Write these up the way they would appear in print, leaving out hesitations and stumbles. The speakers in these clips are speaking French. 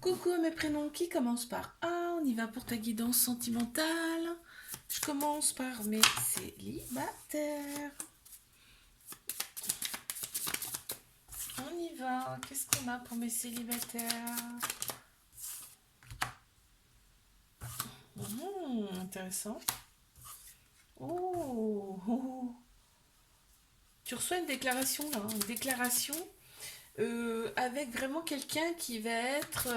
Coucou à mes prénoms qui commencent par A. On y va pour ta guidance sentimentale. Je commence par mes célibataires. On y va. Qu'est-ce qu'on a pour mes célibataires? Intéressant. Oh. Tu reçois une déclaration là, une déclaration avec vraiment quelqu'un qui va être,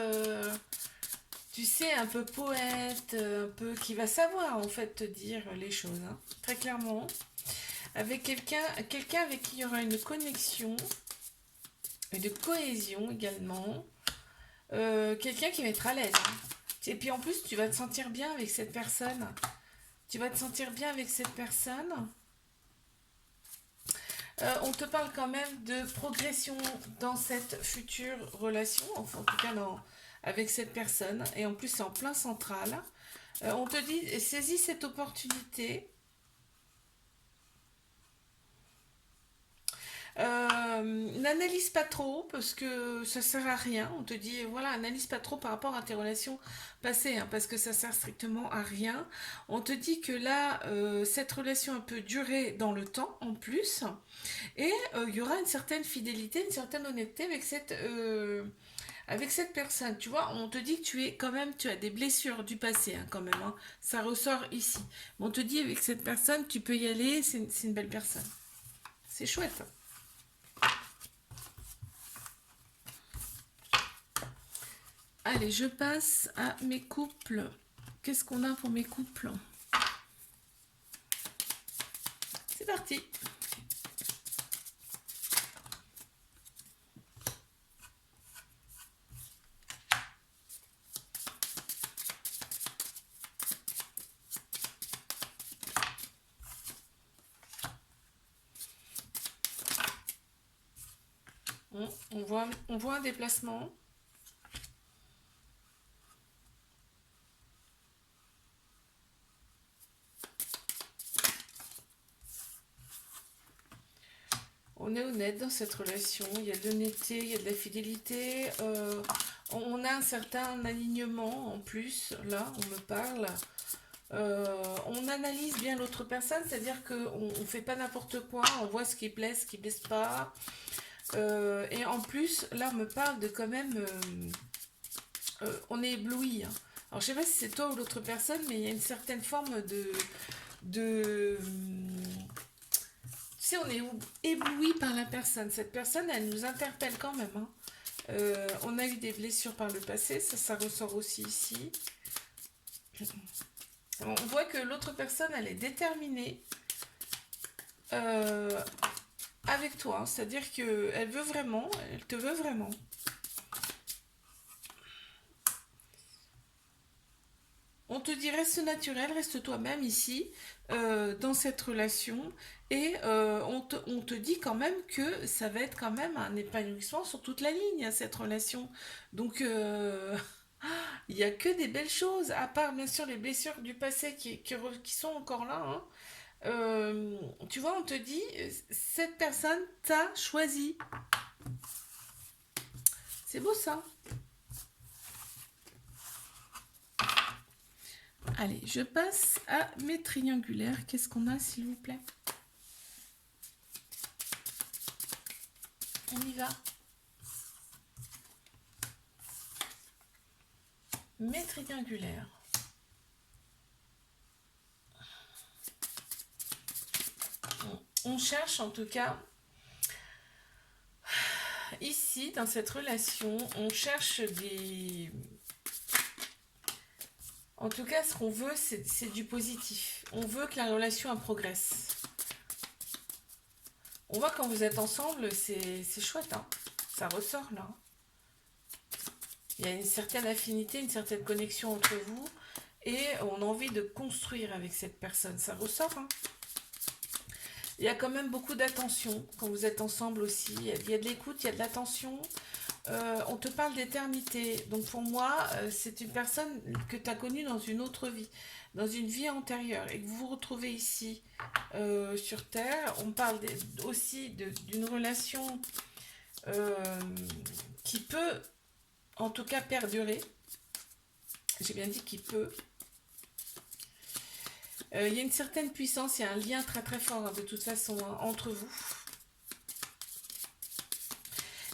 tu sais, un peu poète, un peu qui va savoir en fait te dire les choses, hein, très clairement. Avec quelqu'un avec qui il y aura une connexion, une cohésion également. Quelqu'un qui va être à l'aise, hein. Et puis en plus, tu vas te sentir bien avec cette personne. Tu vas te sentir bien avec cette personne. On te parle quand même de progression dans cette future relation, enfin en tout cas avec cette personne. Et en plus, c'est en plein central. On te dit, saisis cette opportunité. N'analyse pas trop parce que ça sert à rien. On te dit, voilà, analyse pas trop par rapport à tes relations passées, hein, parce que ça sert strictement à rien. On te dit que là, cette relation peut durer dans le temps en plus, et il y aura une certaine fidélité, une certaine honnêteté avec cette personne. Tu vois, on te dit que tu as des blessures du passé, hein, quand même, hein. Ça ressort ici. Mais on te dit avec cette personne, tu peux y aller, c'est une belle personne. C'est chouette. Allez, je passe à mes couples. Qu'est-ce qu'on a pour mes couples? C'est parti. On voit un déplacement. On est honnête dans cette relation. Il y a de l'honnêteté, il y a de la fidélité. On a un certain alignement en plus. Là, on me parle. On analyse bien l'autre personne, c'est-à-dire qu'on ne fait pas n'importe quoi. On voit ce qui plaît, ce qui ne plaît pas. Et en plus, là, on me parle de quand même... on est ébloui, hein. Alors, je sais pas si c'est toi ou l'autre personne, mais il y a une certaine forme de tu sais, on est ébloui par la personne. Cette personne, elle nous interpelle quand même, hein. On a eu des blessures par le passé, ça ressort aussi ici. On voit que l'autre personne, elle est déterminée euh, avec toi, c'est-à-dire qu'elle veut vraiment, elle te veut vraiment. On te dit reste naturel, reste toi-même ici, dans cette relation, et on te dit quand même que ça va être quand même un épanouissement sur toute la ligne, hein, cette relation. Donc, il n'y a que des belles choses, à part bien sûr les blessures du passé qui sont encore là, hein. Tu vois, on te dit, cette personne t'a choisi. C'est beau ça. Allez, je passe à mes triangulaires. Qu'est-ce qu'on a, s'il vous plaît? On y va. Mes triangulaires. On cherche en tout cas, ici, dans cette relation, on cherche des... En tout cas, ce qu'on veut, c'est du positif. On veut que la relation progresse. On voit quand vous êtes ensemble, c'est chouette, hein. Ça ressort là. Il y a une certaine affinité, une certaine connexion entre vous. Et on a envie de construire avec cette personne. Ça ressort, hein. Il y a quand même beaucoup d'attention quand vous êtes ensemble aussi. Il y a de l'écoute, il y a de l'attention. On te parle d'éternité. Donc pour moi, c'est une personne que tu as connue dans une autre vie, dans une vie antérieure, et que vous vous retrouvez ici sur Terre. On parle aussi d'une relation euh, qui peut en tout cas perdurer. J'ai bien dit qu'il peut. Il y a une certaine puissance, il y a un lien très très fort de toute façon entre vous.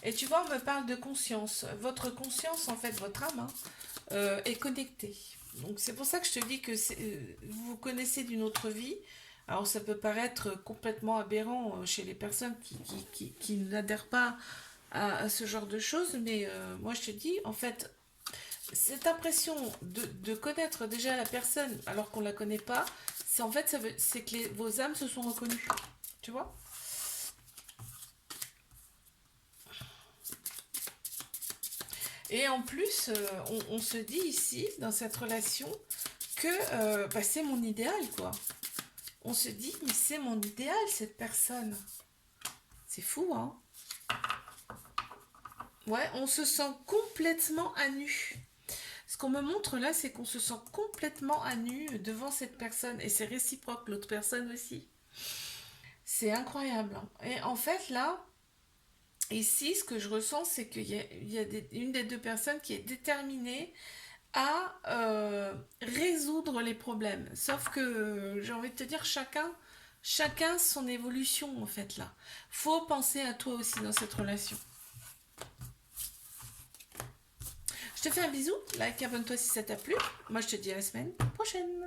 Et tu vois, on me parle de conscience. Votre conscience, en fait, votre âme, est connectée. Donc c'est pour ça que je te dis que vous vous connaissez d'une autre vie. Alors ça peut paraître complètement aberrant chez les personnes qui n'adhèrent pas à ce genre de choses, mais moi je te dis, en fait, cette impression de connaître déjà la personne alors qu'on ne la connaît pas, c'est en fait, c'est que vos âmes se sont reconnues. Tu vois? Et en plus, on se dit ici, dans cette relation, que bah, c'est mon idéal, quoi. On se dit, mais c'est mon idéal, cette personne. C'est fou, hein? Ouais, on se sent complètement à nu. Ce qu'on me montre là, c'est qu'on se sent complètement à nu devant cette personne. Et c'est réciproque, l'autre personne aussi. C'est incroyable, hein. Et en fait, là, ici, ce que je ressens, c'est qu'il y a une des deux personnes qui est déterminée à résoudre les problèmes. Sauf que j'ai envie de te dire, chacun son évolution en fait là. Faut penser à toi aussi dans cette relation. Je te fais un bisou, like, abonne-toi si ça t'a plu. Moi je te dis à la semaine prochaine.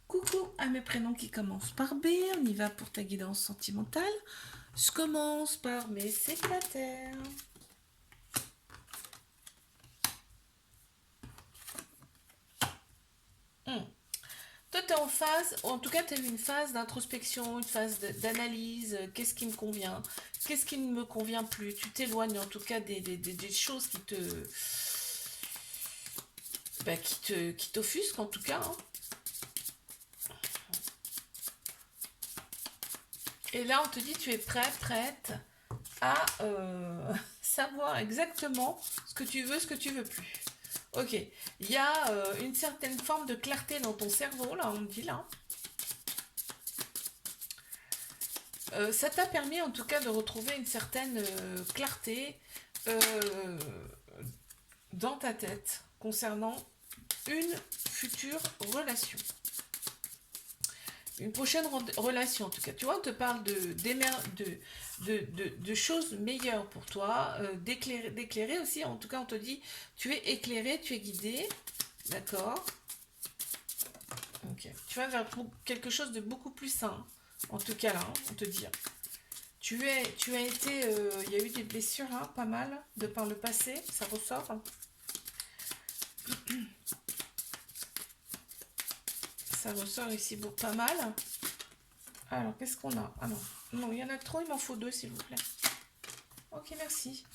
Coucou à mes prénoms qui commencent par B, on y va pour ta guidance sentimentale. Je commence par mes célibataires. Toi, tu es en phase, ou en tout cas, tu as eu une phase d'introspection, une phase d'analyse. Qu'est-ce qui me convient? Qu'est-ce qui ne me convient plus? Tu t'éloignes en tout cas des choses bah, qui t'offusquent en tout cas, hein. Et là, on te dit, tu es prêt, prête à savoir exactement ce que tu veux, ce que tu veux plus. Ok, il y a une certaine forme de clarté dans ton cerveau, là, on me dit là. Ça t'a permis en tout cas de retrouver une certaine clarté dans ta tête concernant une future relation. Une prochaine relation en tout cas. Tu vois, on te parle de choses meilleures pour toi, d'éclairer aussi. En tout cas, on te dit, tu es éclairé, tu es guidé. D'accord. Ok. Tu vas vers quelque chose de beaucoup plus sain. En tout cas là, on te dit. Tu as été, il y a eu des blessures, hein, pas mal, de par le passé, ça ressort. Ça ressort ici pas mal. Alors, qu'est-ce qu'on a? Ah non, non, il y en a trop, il m'en faut 2, s'il vous plaît. Ok, merci.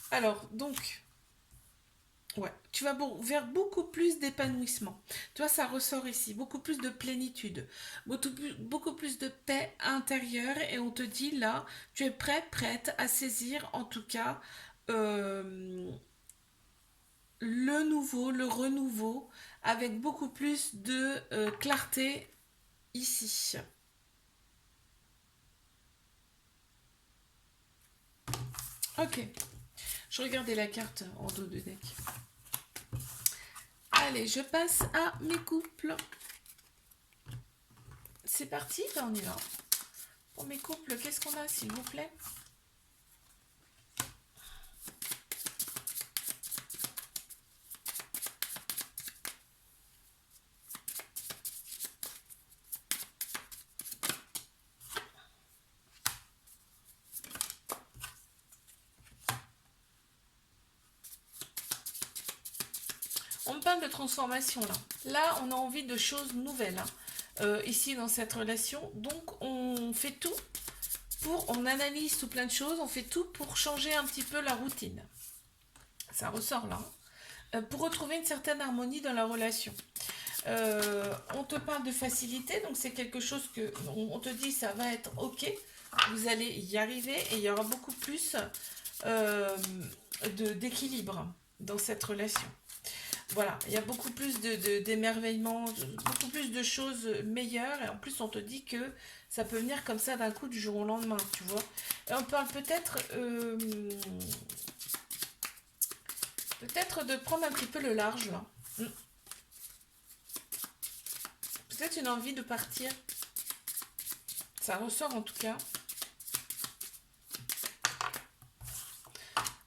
Alors, donc, ouais, tu vas vers beaucoup plus d'épanouissement. Tu vois, ça ressort ici, beaucoup plus de plénitude, beaucoup plus de paix intérieure. Et on te dit là, tu es prêt, prête à saisir, en tout cas, le nouveau, le renouveau, avec beaucoup plus de clarté ici. Ok, je regardais la carte en dos de deck. Allez, je passe à mes couples. C'est parti, ben on y va. Pour mes couples, qu'est-ce qu'on a, s'il vous plaît? On me parle de transformation là. Là, on a envie de choses nouvelles, hein. Ici dans cette relation. Donc, on fait tout on analyse tout plein de choses. On fait tout pour changer un petit peu la routine. Ça ressort là, hein. Pour retrouver une certaine harmonie dans la relation. On te parle de facilité, donc c'est quelque chose que on te dit ça va être ok. Vous allez y arriver et il y aura beaucoup plus d'équilibre dans cette relation. Voilà, il y a beaucoup plus d'émerveillement, beaucoup plus de choses meilleures. Et en plus, on te dit que ça peut venir comme ça d'un coup du jour au lendemain, tu vois. Et on parle peut-être Peut-être de prendre un petit peu le large là. Mm. Peut-être une envie de partir. Ça ressort en tout cas.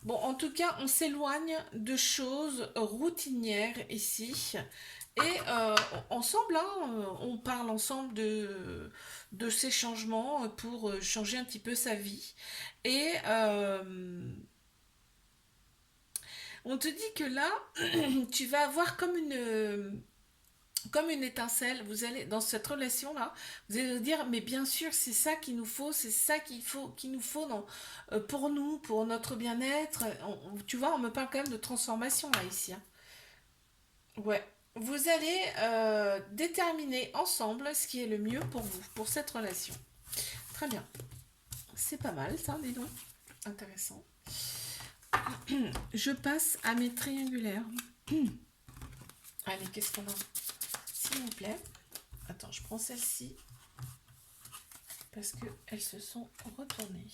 Bon, en tout cas, on s'éloigne de choses routinières ici. Et ensemble, hein, on parle ensemble de ces changements pour changer un petit peu sa vie. Et on te dit que là, tu vas avoir comme une étincelle. Vous allez, dans cette relation-là, vous allez vous dire, mais bien sûr, c'est ça qu'il nous faut, c'est ça qu'il nous faut pour nous, pour notre bien-être. Tu vois, on me parle quand même de transformation là, ici, hein. Ouais. Vous allez déterminer ensemble ce qui est le mieux pour vous, pour cette relation. Très bien. C'est pas mal, ça, dis donc. Intéressant. Je passe à mes triangulaires. Allez, qu'est-ce qu'on a? S'il vous plaît. Attends, je prends celle-ci. Parce qu'elles se sont retournées.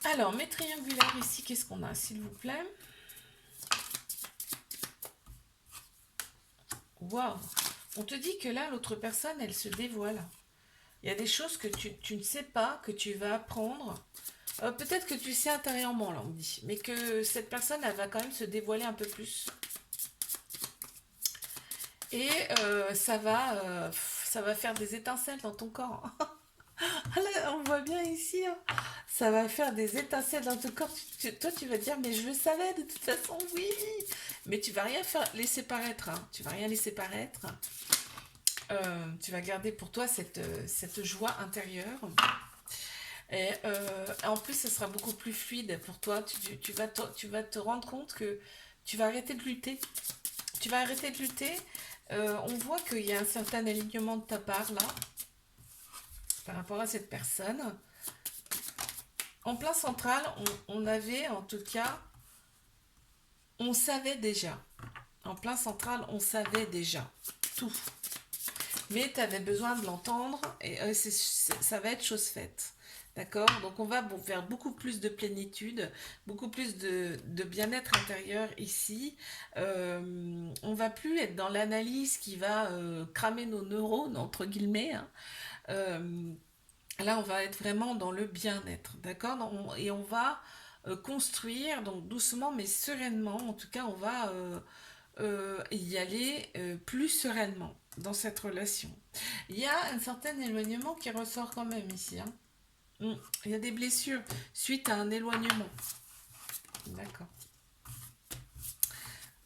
Alors, mes triangulaires ici, qu'est-ce qu'on a, s'il vous plaît? Waouh! On te dit que là, l'autre personne, elle se dévoile. Il y a des choses que tu ne sais pas, que tu vas apprendre. Peut-être que tu sais intérieurement, là, on me dit. Mais que cette personne, elle va quand même se dévoiler un peu plus. Et ça va faire des étincelles dans ton corps. Là, on voit bien ici, hein. Ça va faire des étincelles dans ton corps. Toi, tu vas te dire, mais je le savais de toute façon, oui. Mais tu vas rien laisser paraître, hein. Tu vas rien laisser paraître. Tu vas garder pour toi cette joie intérieure. Et en plus, ce sera beaucoup plus fluide pour toi. Tu vas te rendre compte que tu vas arrêter de lutter. Tu vas arrêter de lutter. On voit qu'il y a un certain alignement de ta part là, par rapport à cette personne. En plein central, on avait en tout cas, on savait déjà. En plein central, on savait déjà tout. Mais tu avais besoin de l'entendre et ça va être chose faite. D'accord? Donc on va faire beaucoup plus de plénitude, beaucoup plus de bien-être intérieur ici. On va plus être dans l'analyse qui va cramer nos neurones, entre guillemets, hein. Euh, Là, on va être vraiment dans le bien-être. D'accord? Et on va construire, donc doucement mais sereinement. En tout cas, on va y aller plus sereinement dans cette relation. Il y a un certain éloignement qui ressort quand même ici, hein. Il y a des blessures suite à un éloignement. D'accord.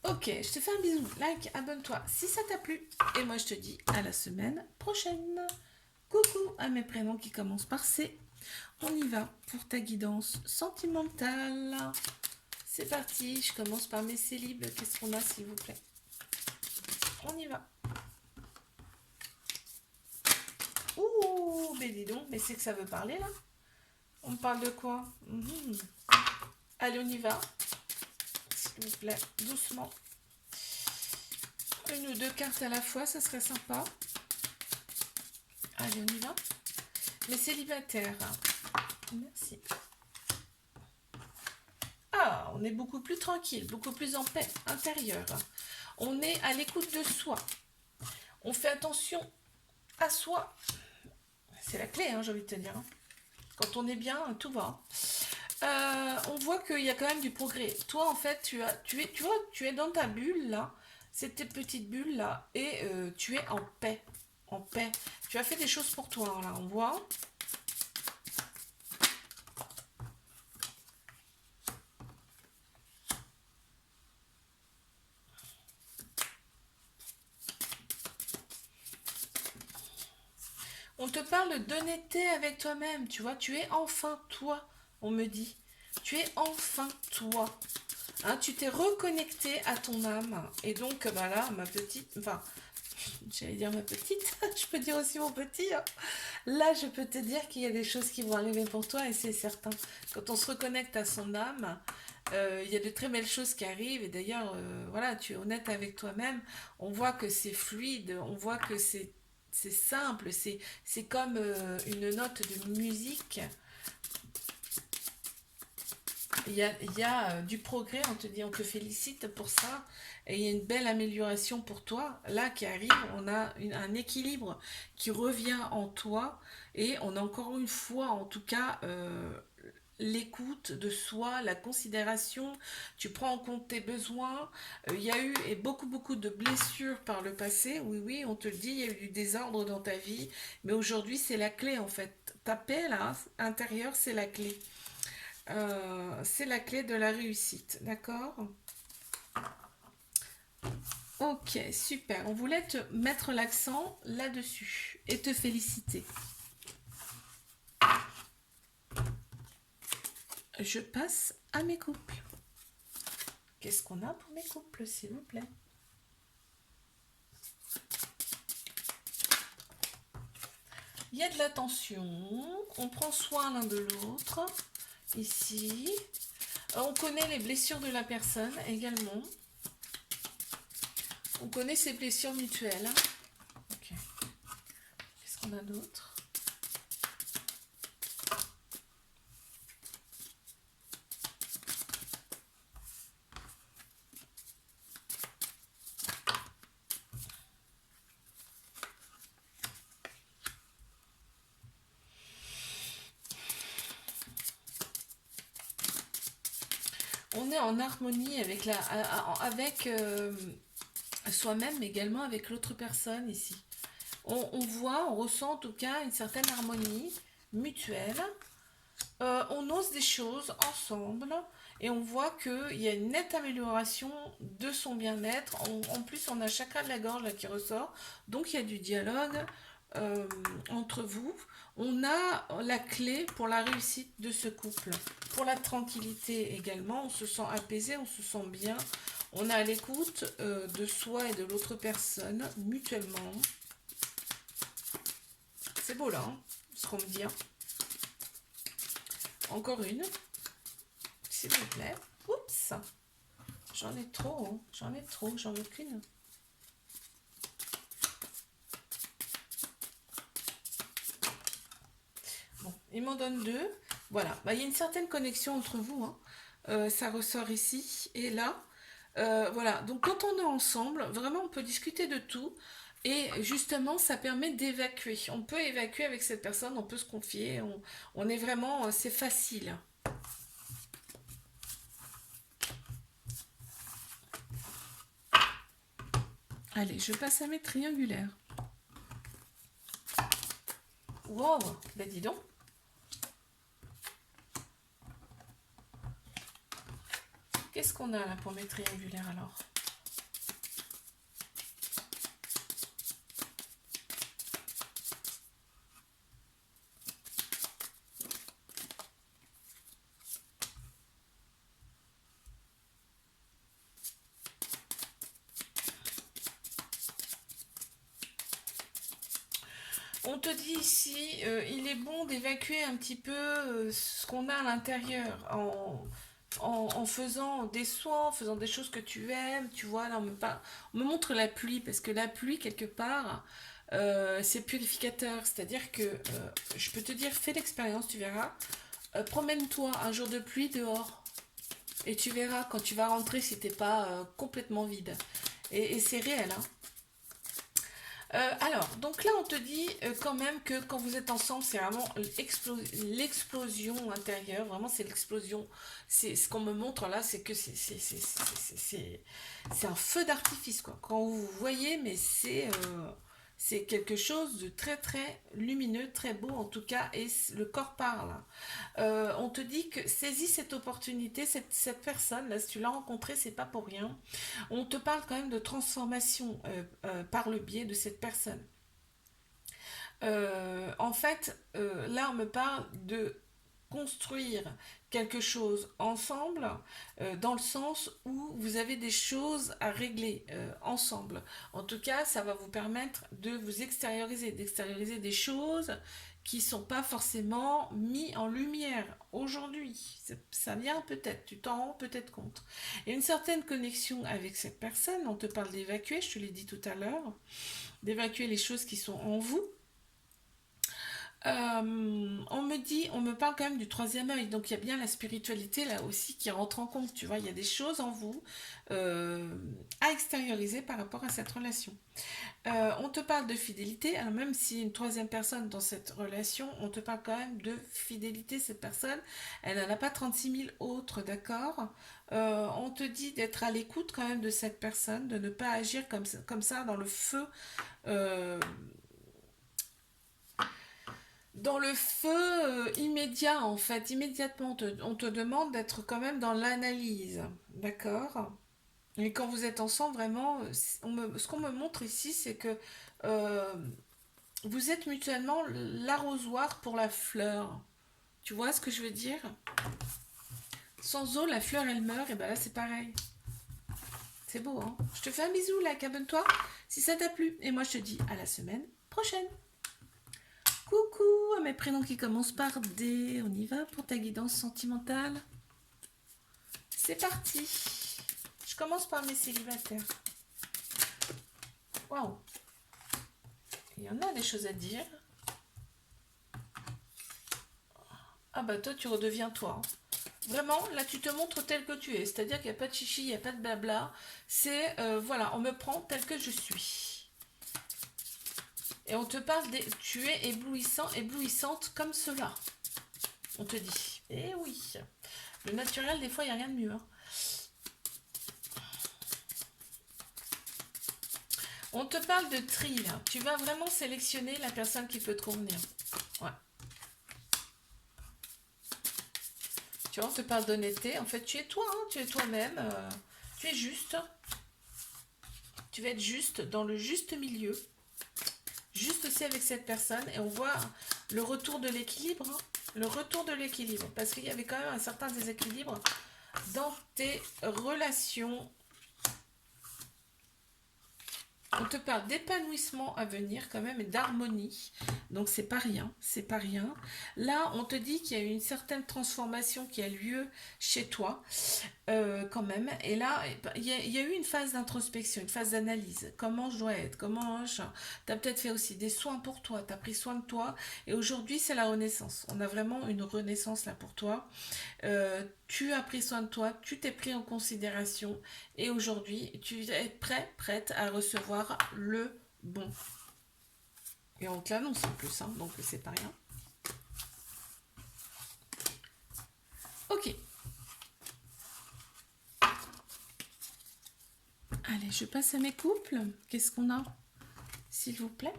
Ok, je te fais un bisou, like, abonne-toi si ça t'a plu. Et moi je te dis à la semaine prochaine. Coucou à mes prénoms qui commencent par C. On y va pour ta guidance sentimentale. C'est parti, je commence par mes célibes. Qu'est-ce qu'on a s'il vous plaît? On y va. Ouh, mais dis donc, mais c'est que ça veut parler là? On me parle de quoi? Allez, on y va. S'il vous plaît, doucement. Une ou deux cartes à la fois, ça serait sympa. Allez, on y va. Les célibataires. Merci. Ah, on est beaucoup plus tranquille, beaucoup plus en paix intérieure. On est à l'écoute de soi. On fait attention à soi. C'est la clé, hein, j'ai envie de te dire, hein. Quand on est bien, tout va. On voit qu'il y a quand même du progrès. Toi, en fait, tu es dans ta bulle là, c'est tes petites bulles là, et tu es en paix, en paix. Tu as fait des choses pour toi là, on voit. On te parle d'honnêteté avec toi-même, tu vois. Tu es enfin toi, on me dit. Tu es enfin toi. Hein, tu t'es reconnecté à ton âme. Et donc, bah là, ma petite... Enfin, j'allais dire ma petite. Je peux dire aussi mon petit, hein. Là, je peux te dire qu'il y a des choses qui vont arriver pour toi et c'est certain. Quand on se reconnecte à son âme, il y a de très belles choses qui arrivent. Et d'ailleurs, voilà, tu es honnête avec toi-même. On voit que c'est fluide, on voit que c'est simple, c'est comme une note de musique. Il y a du progrès, on te dit, on te félicite pour ça, et il y a une belle amélioration pour toi, là, qui arrive, on a un équilibre qui revient en toi, et on a encore une fois, en tout cas, l'écoute de soi, la considération, tu prends en compte tes besoins. Il y a eu et beaucoup beaucoup de blessures par le passé, oui oui, on te le dit, il y a eu du désordre dans ta vie, mais aujourd'hui c'est la clé en fait. Ta paix là, intérieure, c'est la clé de la réussite, d'accord? Ok, super. On voulait te mettre l'accent là-dessus et te féliciter. Je passe à mes couples. Qu'est-ce qu'on a pour mes couples, s'il vous plaît? Il y a de l'attention, on prend soin l'un de l'autre, ici. On connaît les blessures de la personne également. On connaît ses blessures mutuelles. Ok. Qu'est-ce qu'on a d'autre? On est en harmonie avec soi-même, mais également avec l'autre personne ici. On voit, on ressent en tout cas une certaine harmonie mutuelle. On ose des choses ensemble et on voit qu'il y a une nette amélioration de son bien-être. En plus, on a chacun de la gorge là, qui ressort, donc il y a du dialogue euh, entre vous. On a la clé pour la réussite de ce couple. Pour la tranquillité également, on se sent apaisé, on se sent bien. On a l'écoute de soi et de l'autre personne mutuellement. C'est beau là, hein, ce qu'on me dit. Hein. Encore une, s'il vous plaît. Oups, j'en ai trop, hein. J'en veux qu'une. Bon, il m'en donne deux. Voilà, bah, il y a une certaine connexion entre vous. Hein. Ça ressort ici et là. Voilà, donc quand on est ensemble, vraiment on peut discuter de tout. Et justement, ça permet d'évacuer. On peut évacuer avec cette personne, on peut se confier. On est vraiment, c'est facile. Allez, je passe à mes triangulaires. Wow, ben dis donc. Qu'est-ce qu'on a là pour mes triangulaires alors? On te dit ici, il est bon d'évacuer un petit peu ce qu'on a à l'intérieur en faisant des soins, en faisant des choses que tu aimes. Tu vois, là, on me montre la pluie, parce que la pluie, quelque part, c'est purificateur. C'est-à-dire que, je peux te dire, fais l'expérience, tu verras. Promène-toi un jour de pluie dehors. Et tu verras quand tu vas rentrer si t'es pas complètement vide. Et c'est réel, hein. Alors, donc là, on te dit quand même que quand vous êtes ensemble, c'est vraiment l'explosion intérieure. Vraiment, c'est l'explosion. C'est ce qu'on me montre là, c'est que c'est un feu d'artifice, quoi. Quand vous voyez, mais c'est quelque chose de très très lumineux, très beau en tout cas, et le corps parle. On te dit que saisis cette opportunité, cette personne là, si tu l'as rencontrée, c'est pas pour rien. On te parle quand même de transformation par le biais de cette personne. En fait, là, on me parle de construire quelque chose ensemble, dans le sens où vous avez des choses à régler ensemble. En tout cas, ça va vous permettre de vous extérioriser, d'extérioriser des choses qui sont pas forcément mis en lumière aujourd'hui. Ça vient peut-être, tu t'en rends peut-être compte. Il y a une certaine connexion avec cette personne, on te parle d'évacuer, je te l'ai dit tout à l'heure, d'évacuer les choses qui sont en vous. On me parle quand même du troisième œil, donc il y a bien la spiritualité là aussi qui rentre en compte, tu vois, il y a des choses en vous euh, à extérioriser par rapport à cette relation. On te parle de fidélité, alors même si une troisième personne dans cette relation, on te parle quand même de fidélité, cette personne, elle n'en a pas 36 000 autres, d'accord. On te dit d'être à l'écoute quand même de cette personne, de ne pas agir comme ça euh, dans le feu immédiat en fait. Immédiatement, on te demande d'être quand même dans l'analyse, d'accord. Et quand vous êtes ensemble, vraiment, ce qu'on me montre ici, c'est que euh, vous êtes mutuellement l'arrosoir pour la fleur. Tu vois ce que je veux dire? Sans eau, la fleur, elle meurt, et ben là, c'est pareil. C'est beau, hein? Je te fais un bisou, là, abonne-toi si ça t'a plu. Et moi, je te dis à la semaine prochaine. Coucou à mes prénoms qui commencent par D. On y va pour ta guidance sentimentale. C'est parti. Je commence par mes célibataires. Waouh. Il y en a des choses à dire. Ah bah toi, tu redeviens toi. Vraiment, là, tu te montres tel que tu es. C'est-à-dire qu'il n'y a pas de chichi, il n'y a pas de blabla. C'est, voilà, on me prend tel que je suis. Et on te parle des... Tu es éblouissant, éblouissante comme cela. On te dit. Eh oui. Le naturel, des fois, il n'y a rien de mieux. Hein. On te parle de tri, là. Tu vas vraiment sélectionner la personne qui peut te convenir. Ouais. Tu vois, on te parle d'honnêteté. En fait, tu es toi, hein, tu es toi-même. Tu es juste. Tu vas être juste dans le juste milieu. Juste aussi avec cette personne. Et on voit le retour de l'équilibre. Hein, le retour de l'équilibre. Parce qu'il y avait quand même un certain déséquilibre dans tes relations. On te parle d'épanouissement à venir quand même et d'harmonie. Donc c'est pas rien, c'est pas rien. Là, on te dit qu'il y a une certaine transformation qui a lieu chez toi quand même. Et là, il y a eu une phase d'introspection, une phase d'analyse. Comment je dois être, comment je... Tu as peut-être fait aussi des soins pour toi, tu as pris soin de toi. Et aujourd'hui, c'est la renaissance. On a vraiment une renaissance là pour toi. Tu as pris soin de toi, tu t'es pris en considération et aujourd'hui tu es prêt, prête à recevoir le bon. Et on te l'annonce en plus, hein, donc c'est pas rien. Ok. Allez, je passe à mes couples. Qu'est-ce qu'on a, s'il vous plaît,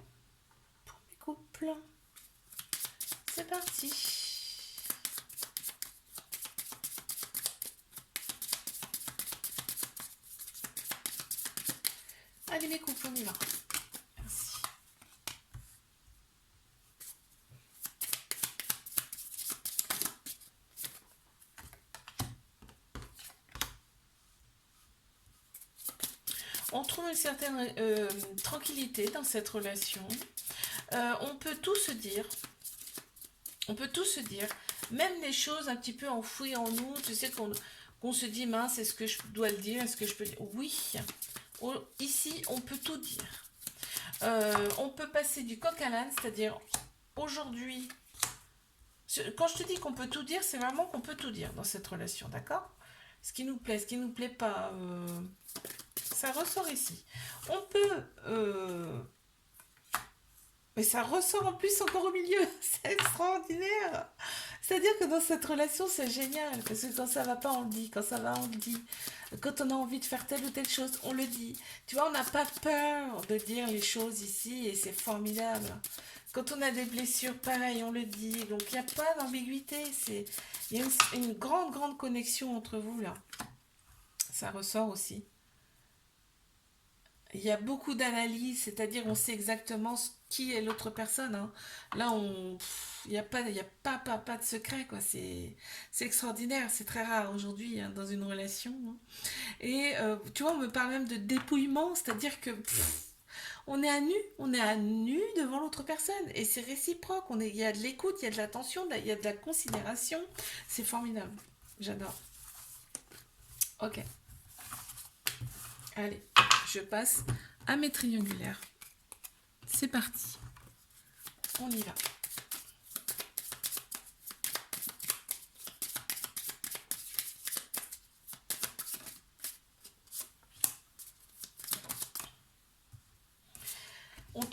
pour mes couples? C'est parti. Allez, mes couples, on y va. Merci. On trouve une certaine tranquillité dans cette relation. On peut tout se dire. On peut tout se dire. Même les choses un petit peu enfouies en nous. Tu sais qu'on se dit, mince, est-ce que je dois le dire? Est-ce que je peux dire? Oui. Ici, on peut tout dire. On peut passer du coq à l'âne, c'est-à-dire aujourd'hui. Quand je te dis qu'on peut tout dire, c'est vraiment qu'on peut tout dire dans cette relation, d'accord? Ce qui nous plaît, ce qui nous plaît pas, ça ressort ici. On peut, mais ça ressort en plus encore au milieu. C'est extraordinaire. C'est-à-dire que dans cette relation, c'est génial. Parce que quand ça va pas, on le dit. Quand ça va, on le dit. Quand on a envie de faire telle ou telle chose, on le dit. Tu vois, on n'a pas peur de dire les choses ici et c'est formidable. Quand on a des blessures, pareil, on le dit. Donc il n'y a pas d'ambiguïté. Il y a une grande, grande connexion entre vous là. Ça ressort aussi. Il y a beaucoup d'analyses, c'est-à-dire on sait exactement qui est l'autre personne. Hein. Là, il n'y a pas, pas de secret, quoi. C'est extraordinaire, c'est très rare aujourd'hui hein, dans une relation. Hein. Et tu vois, on me parle même de dépouillement, c'est-à-dire que on est à nu devant l'autre personne. Et c'est réciproque, il y a de l'écoute, il y a de l'attention, il y a de la considération. C'est formidable, j'adore. Ok, allez, je passe à mes triangulaires. C'est parti. On y va.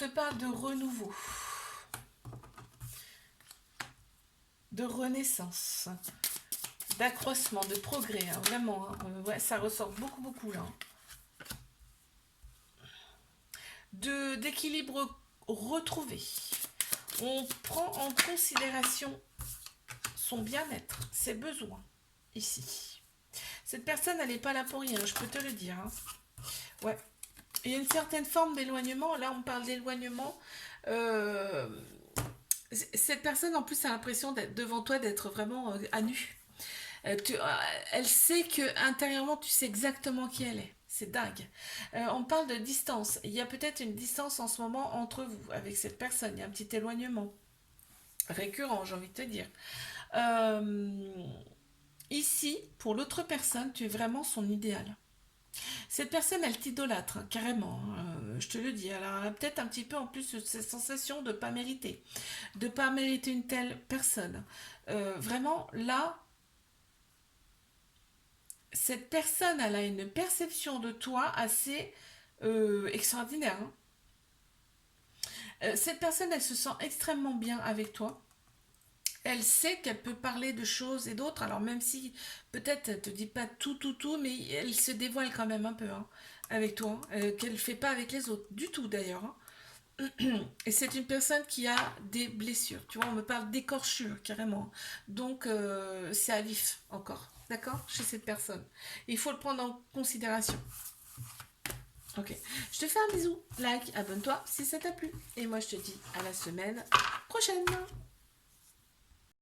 te parle de renouveau, de renaissance, d'accroissement, de progrès, hein, vraiment. Hein. Ouais, ça ressort beaucoup, beaucoup là. D'équilibre retrouvé. On prend en considération son bien-être, ses besoins, ici. Cette personne, elle n'est pas là pour rien, je peux te le dire. Hein. Ouais. Il y a une certaine forme d'éloignement. Là, on parle d'éloignement. Cette personne, en plus, a l'impression d'être devant toi, d'être vraiment à nu. Elle sait que intérieurement, tu sais exactement qui elle est. C'est dingue. On parle de distance. Il y a peut-être une distance en ce moment entre vous, avec cette personne. Il y a un petit éloignement récurrent, j'ai envie de te dire. Ici, pour l'autre personne, tu es vraiment son idéal. Cette personne, elle t'idolâtre, hein, carrément, hein, je te le dis. Elle a peut-être un petit peu en plus cette sensation de ne pas mériter. De ne pas mériter une telle personne. Vraiment, là, cette personne, elle a une perception de toi assez extraordinaire. Hein. Cette personne, elle se sent extrêmement bien avec toi. Elle sait qu'elle peut parler de choses et d'autres, alors même si peut-être elle te dit pas tout, mais elle se dévoile quand même un peu hein, avec toi, qu'elle ne fait pas avec les autres, du tout d'ailleurs. Hein. Et c'est une personne qui a des blessures, tu vois, on me parle d'écorchure carrément. Donc c'est à vif encore, d'accord, chez cette personne. Il faut le prendre en considération. Ok, je te fais un bisou, like, abonne-toi si ça t'a plu. Et moi je te dis à la semaine prochaine.